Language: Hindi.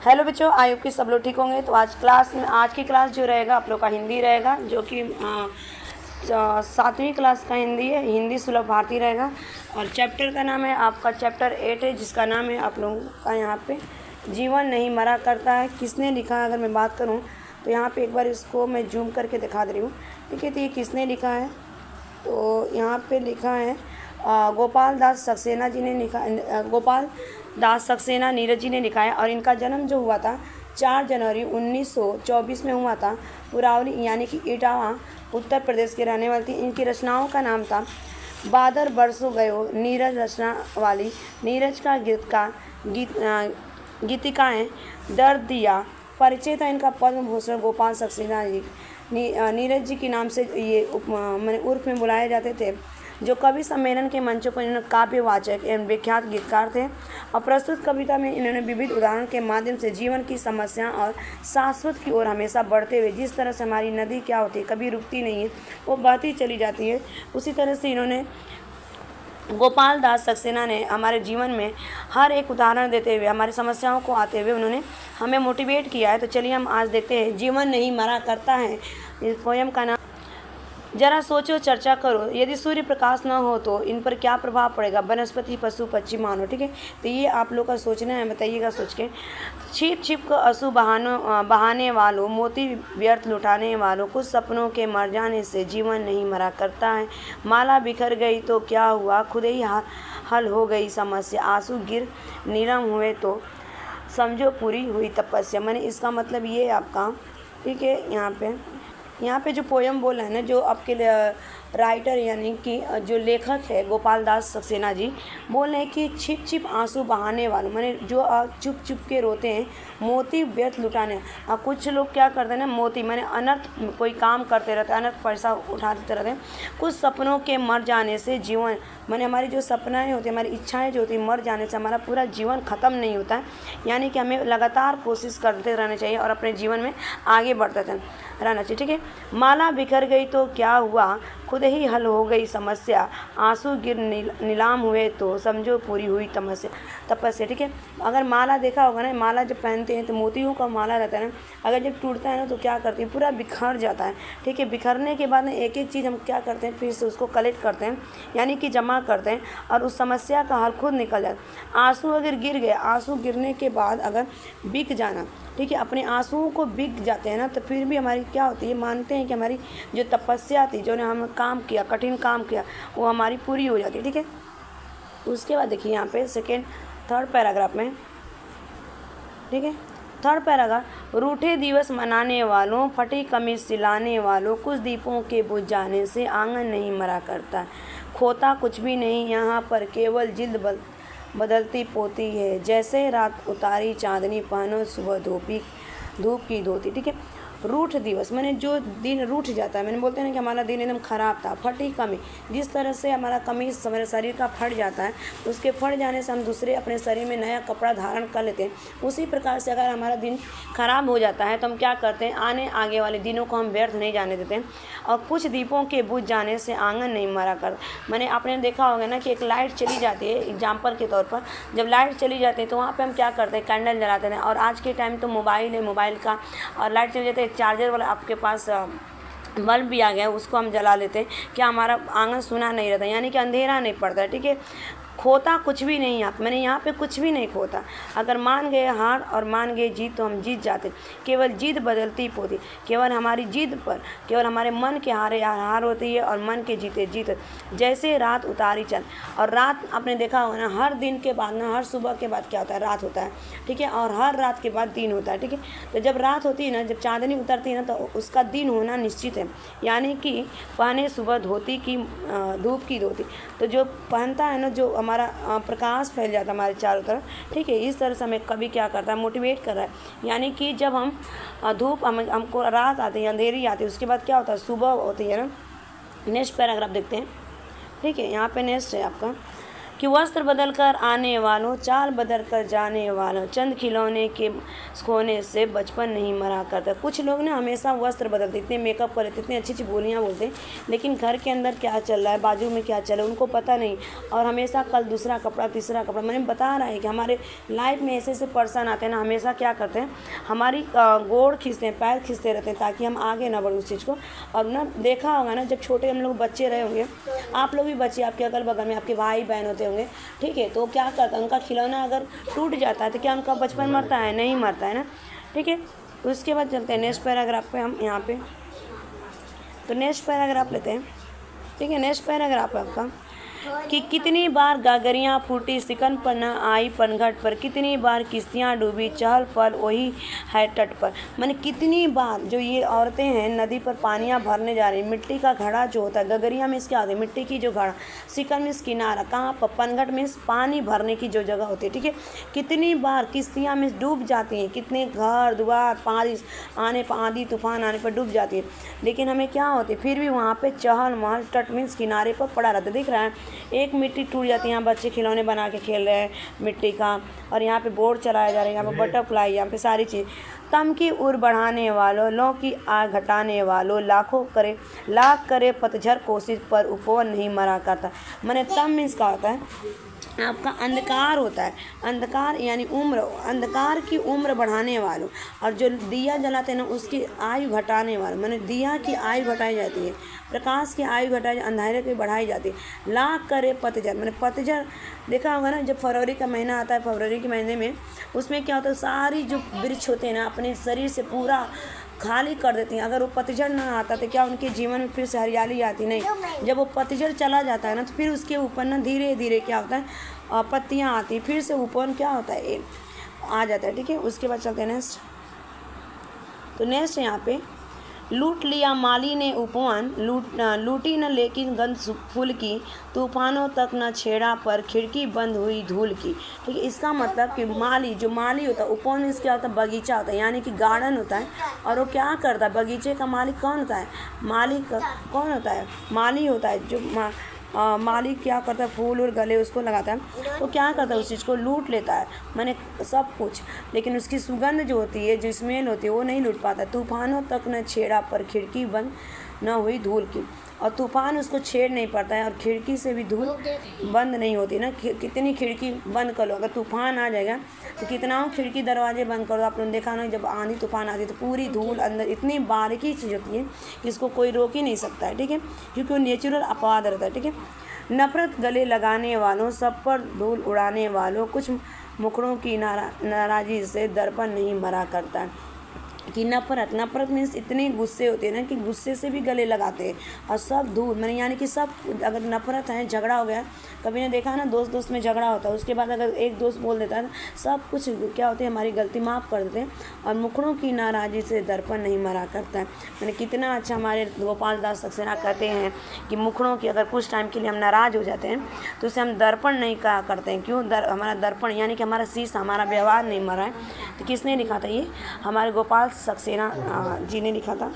हेलो बच्चों, आई होप कि सब लोग ठीक होंगे। तो आज की क्लास जो रहेगा आप लोग का हिंदी रहेगा, जो कि 7वीं क्लास का हिंदी है। हिंदी सुलभ भारती रहेगा और चैप्टर का नाम है आपका चैप्टर 8 है, जिसका नाम है आप लोगों का यहाँ पे जीवन नहीं मरा करता है। किसने लिखा है अगर मैं बात करूँ तो यहाँ पे एक बार इसको मैं जूम करके दिखा दे रही हूँ। ठीक है, तो ये किसने लिखा है, तो यहाँ पे लिखा है गोपाल दास सक्सेना जी ने लिखा। गोपाल दास सक्सेना नीरज जी ने लिखा है और इनका जन्म जो हुआ था 4 जनवरी 1924 में हुआ था। पुरावली यानी कि इटावा उत्तर प्रदेश के रहने वाली थी। इनकी रचनाओं का नाम था बादर बरसों गयो, नीरज रचना वाली, नीरज का गीतिकाएँ, दर्द दिया। परिचय था इनका पद्म भूषण गोपाल सक्सेना जी। नीरज जी के नाम से ये मैंने उर्फ में बुलाए जाते थे, जो कवि सम्मेलन के मंचों पर इन्होंने काव्यवाचक एवं विख्यात गीतकार थे। और प्रस्तुत कविता में इन्होंने विविध उदाहरण के माध्यम से जीवन की समस्या और शाश्वत की ओर हमेशा बढ़ते हुए, जिस तरह से हमारी नदी क्या होती है, कभी रुकती नहीं है, वो बहती चली जाती है, उसी तरह से इन्होंने गोपाल दास सक्सेना ने हमारे जीवन में हर एक उदाहरण देते हुए, हमारी समस्याओं को आते हुए उन्होंने हमें मोटिवेट किया है। तो चलिए हम आज देखते हैं जीवन नहीं मरा करता है। इस पोयम का नाम जरा सोचो, चर्चा करो, यदि सूर्य प्रकाश न हो तो इन पर क्या प्रभाव पड़ेगा, वनस्पति पशु पक्षी मानो। ठीक है, तो ये आप लोग का सोचना है, बताइएगा सोच के। छिप छिप को आंसू बहाने वालों, मोती व्यर्थ लुटाने वालों, कुछ सपनों के मर जाने से जीवन नहीं मरा करता है। माला बिखर गई तो क्या हुआ, खुद ही हल हो गई समस्या। आंसू गिर नीरम हुए तो समझो पूरी हुई तपस्या। मैंने इसका मतलब ये है आपका। ठीक है, यहाँ पे जो पोयम बोला है ना, जो आपके राइटर यानी कि जो लेखक है गोपाल दास सक्सेना जी, बोल रहे हैं कि छिप छिप आंसू बहाने वालों, माने जो चुप चुप के रोते हैं, मोती व्यर्थ लुटाने। कुछ लोग क्या करते हैं ना, मोती माने अनर्थ कोई काम करते रहते हैं, अनर्थ पैसा उठाते रहते हैं। कुछ सपनों के मर जाने से जीवन, माने हमारी जो सपनाएं होती हैं, हमारी इच्छाएं जो होती हैं, मर जाने से हमारा पूरा जीवन ख़त्म नहीं होता है। यानी कि हमें लगातार कोशिश करते रहना चाहिए और अपने जीवन में आगे बढ़ते रहना चाहिए। ठीक है, माला बिखर गई तो क्या हुआ, खुद ही हल हो गई समस्या। आंसू गिर नीलाम हुए तो समझो पूरी हुई तपस्या। ठीक है, अगर माला देखा होगा ना, माला जब पहनते हैं तो मोतियों का माला रहता है ना, अगर जब टूटता है ना तो क्या करते हैं, पूरा बिखर जाता है। ठीक है, बिखरने के बाद एक एक चीज़ हम क्या करते हैं, फिर से उसको कलेक्ट करते हैं, यानी कि जमा करते हैं और उस समस्या का हल खुद निकल जाता है। आंसू अगर गिर गए, आंसू गिरने के बाद अगर बिक जाना, ठीक है, अपने आंसुओं को बिक जाते हैं ना, तो फिर भी हमारी क्या होती है, मानते हैं कि हमारी जो तपस्या थी, जो ने हम काम किया, कठिन काम किया, वो हमारी पूरी हो जाती है। ठीक है, उसके बाद देखिए यहाँ पे थर्ड पैराग्राफ में, ठीक है, थर्ड पैराग्राफ, रूठे दिवस मनाने वालों, फटी कमीज सिलाने वालों, कुछ दीपों के बुझ जाने से आंगन नहीं मरा करता, खोता कुछ भी नहीं यहाँ पर, केवल जिल्द बदलती पोती है, जैसे रात उतारी चांदनी, पहनो सुबह धूप की धोती। ठीक है, रूठ दिवस मैंने जो दिन रूठ जाता है, मैंने बोलते हैं ना कि हमारा दिन एकदम ख़राब था। फटी कमी, जिस तरह से हमारा कमीज हमारे शरीर का फट जाता है, उसके फट जाने से हम दूसरे अपने शरीर में नया कपड़ा धारण कर लेते हैं, उसी प्रकार से अगर हमारा दिन ख़राब हो जाता है तो हम क्या करते हैं, आगे वाले दिनों को हम व्यर्थ नहीं जाने देते हैं। और कुछ दीपों के बुझ जाने से आंगन नहीं मरा कर, मैंने आपने देखा होगा ना कि एक लाइट चली जाती है, एग्जाम्पल के तौर पर जब लाइट चली जाती है तो वहाँ पर हम क्या करते हैं, कैंडल जलाते हैं। और आज के टाइम तो मोबाइल है, मोबाइल का और लाइट चली जाती है, चार्जर वाला आपके पास बल्ब भी आ गया है, उसको हम जला लेते हैं, क्या हमारा आंगन सुना नहीं रहता, यानी कि अंधेरा नहीं पड़ता है। ठीक है, खोता कुछ भी नहीं, मैंने यहाँ पे कुछ भी नहीं खोता। अगर मान गए हार और मान गए जीत तो हम जीत जाते। केवल जीत बदलती पोती, केवल हमारी जीत पर, केवल हमारे मन के हार होती है और मन के जीते जीत। जैसे रात उतारी चंद, और रात आपने देखा होगा ना, हर दिन के बाद ना, हर सुबह के बाद क्या होता है, रात होता है। ठीक है, और हर रात के बाद दिन होता है। ठीक है, तो जब रात होती है ना, जब चांदनी उतरती है ना, तो उसका दिन होना निश्चित है, यानी कि पहने सुबह धोती की धूप की धोती। तो जो पहनता है ना, जो हमारा प्रकाश फैल जाता है हमारे चारों तरफ। ठीक है, इस तरह से हमें कभी क्या करता है, मोटिवेट कर रहा है, यानी कि जब हम धूप हमको रात आती है, अंधेरी आती है, उसके बाद क्या होता है, सुबह होती है ना। नेक्स्ट पैराग्राफ देखते हैं। ठीक है, यहाँ पे नेक्स्ट है आपका कि वस्त्र बदल कर आने वालों, चाल बदल कर जाने वालों, चंद खिलौने के खोने से बचपन नहीं मरा करता। कुछ लोग ना हमेशा वस्त्र बदलते, इतने मेकअप कर लेते, इतनी अच्छी अच्छी बोलियाँ बोलते, लेकिन घर के अंदर क्या चल रहा है, बाजू में क्या चल रहा है उनको पता नहीं, और हमेशा कल दूसरा कपड़ा तीसरा कपड़ा। मैंने बता रहा है कि हमारे लाइफ में ऐसे ऐसे पर्सन आते हैं ना, हमेशा क्या करते हैं, हमारी गोड़ खींचते हैं, पैर खींचते रहते हैं ताकि हम आगे ना बढ़े उस चीज़ को। और ना देखा होगा ना, जब छोटे हम लोग बच्चे रहे होंगे, आप लोग भी बच्चे, आपके अगल बगल में आपके भाई बहन होते होंगे, ठीक है, तो क्या करता है, उनका खिलौना अगर टूट जाता है तो क्या उनका बचपन मरता है? नहीं मरता है ना, ठीक है। उसके बाद चलते हैं नेक्स्ट पैराग्राफ पे हम यहाँ पे। तो नेक्स्ट पैराग्राफ लेते हैं, ठीक है। नेक्स्ट पैराग्राफ है आपका कि कितनी बार गागरियाँ फूटी सिकन पर न आई पनघट पर, कितनी बार किश्तियाँ डूबी चहल पहल वही है तट पर। मैंने कितनी बार जो ये औरतें हैं नदी पर पानियाँ भरने जा रही, मिट्टी का घड़ा जो होता है, गगरिया मीन्स क्या होता है, मिट्टी की जो घड़ा, सिकन मीन्स किनारा, कहाँ पर, पनघट मीन्स पानी भरने की जो जगह होती है, ठीक है। कितनी बार किश्तियाँ मीन्स डूब जाती हैं, कितने घर द्वार बारिश आने पर, आंधी तूफान आने पर डूब जाती है, लेकिन हमें क्या होती है, फिर भी वहाँ पे चहल महल, तट मीन्स किनारे पर पड़ा रहता है। दिख रहा है, एक मिट्टी टूट जाती है, यहाँ बच्चे खिलौने बना के खेल रहे हैं मिट्टी का, और यहाँ पे बोर्ड चलाया जा रहा है, यहाँ पे बटरफ्लाई, यहाँ पे सारी चीज़। तम की उर बढ़ाने वालों, लौ की आग घटाने वालों, लाख करे पतझड़ कोशिश पर उपवन नहीं मरा करता। मैंने तम मीन्स का होता है आपका अंधकार होता है, अंधकार यानी उम्र, अंधकार की उम्र बढ़ाने वालों, और जो दिया जलाते हैं ना उसकी आयु घटाने वालों। मैंने दिया की आयु घटाई जाती है, प्रकाश की आयु घटाई, अंधेरे की बढ़ाई जाती है। लाख करे पतझड़, मैंने पतझड़ देखा होगा ना, जब फरवरी का महीना आता है, फरवरी के महीने में उसमें क्या होता है, सारी जो वृक्ष होते हैं ना अपने शरीर से पूरा खाली कर देती हैं। अगर वो पतझड़ ना आता तो क्या उनके जीवन में फिर से हरियाली आती? नहीं। जब वो पतझड़ चला जाता है ना तो फिर उसके ऊपर ना धीरे धीरे क्या होता है, पत्तियाँ आती, फिर से ऊपर क्या होता है, आ जाता है, ठीक है। उसके बाद चलते हैं नेक्स्ट। तो नेक्स्ट यहाँ पे, लूट लिया माली ने उपवन, लूटी न लेकिन गंध फूल की, तूफानों तक न छेड़ा पर खिड़की बंद हुई धूल की, ठीक है। इसका मतलब कि माली, जो माली होता है, उपवन मीन्स क्या होता है, बगीचा होता है, यानी कि गार्डन होता है, और वो क्या करता है, बगीचे का मालिक कौन होता है, मालिक कौन होता है, माली होता है। जो मालिक क्या करता है, फूल और गले उसको लगाता है, तो क्या करता है, उस चीज़ को लूट लेता है, मैंने सब कुछ, लेकिन उसकी सुगंध जो होती है, जो स्मेल होती है, वो नहीं लूट पाता। तूफानों तक न छेड़ा पर खिड़की बंद न हुई धूल की, और तूफान उसको छेड़ नहीं पाता है, और खिड़की से भी धूल बंद नहीं होती ना। कितनी खिड़की बंद कर लो, अगर तूफान आ जाएगा तो कितना खिड़की दरवाजे बंद करो, आप लोगों ने देखा ना, जब आंधी तूफान आती है तो पूरी धूल अंदर, इतनी बारीकी चीज़ होती है कि इसको कोई रोक ही नहीं सकता है, ठीक है, क्योंकि वो नेचुरल अपवाद रहता है, ठीक है। नफरत गले लगाने वालों, सब पर धूल उड़ाने वालों, कुछ मुखड़ों की नाराज़ी से दर्पण नहीं मरा करता। कि नफरत मीन्स इतने गुस्से होते हैं ना कि गुस्से से भी गले लगाते हैं, और सब धूल, मैंने यानी कि सब, अगर नफरत है, झगड़ा हो गया, कभी ने देखा ना दोस्त में झगड़ा होता है, उसके बाद अगर एक दोस्त बोल देता है ना, सब कुछ क्या होते हैं, हमारी गलती माफ़ कर देते हैं, और मुखड़ों की नाराज़ी से दर्पण नहीं मरा करता है। मैंने कितना अच्छा हमारे गोपाल दास सक्सेना कहते हैं कि मुखड़ों की, अगर कुछ टाइम के लिए हम नाराज़ हो जाते हैं तो उसे हम दर्पण नहीं कहा करते हैं। क्यों? हमारा दर्पण यानी कि हमारा शीश, हमारा व्यवहार नहीं मरा है। तो किसने लिखा था ये? हमारे गोपाल सक्सेना जी ने लिखा था।